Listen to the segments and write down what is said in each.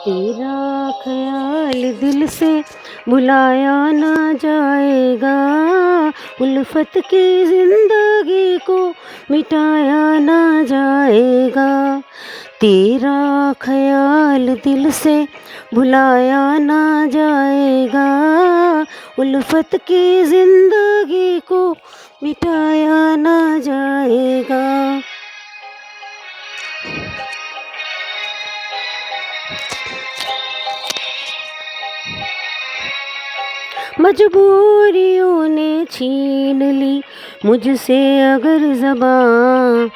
तेरा ख्याल दिल से भुलाया ना जाएगा, उल्फत की जिंदगी को मिटाया ना जाएगा। तेरा ख्याल दिल से भुलाया ना जाएगा, उल्फत की जिंदगी को मिटाया ना जाएगा। मजबूरियों ने छीन ली मुझसे अगर ज़बां,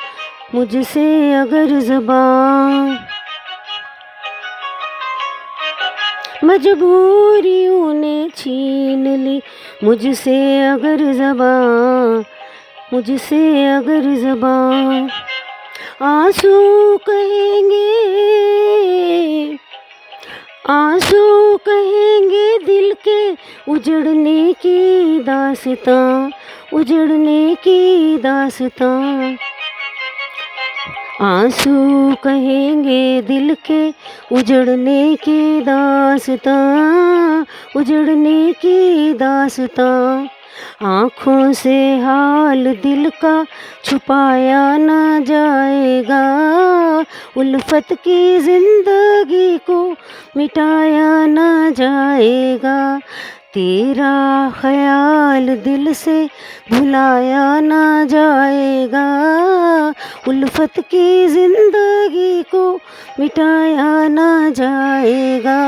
मुझसे अगर ज़बां। मजबूरियों ने छीन ली मुझसे अगर ज़बां, मुझसे अगर ज़बां। आंसू कहेंगे, आंसू कहेंगे दिल के उजड़ने की दास्तां, उजड़ने की दास्तां। आंसू कहेंगे दिल के उजड़ने की दास्तां, उजड़ने की दास्तां। आँखों से हाल दिल का छुपाया ना जाएगा, उल्फत की जिंदगी को मिटाया ना जाएगा। तेरा ख्याल दिल से भुलाया ना जाएगा, उल्फत की जिंदगी को मिटाया ना जाएगा।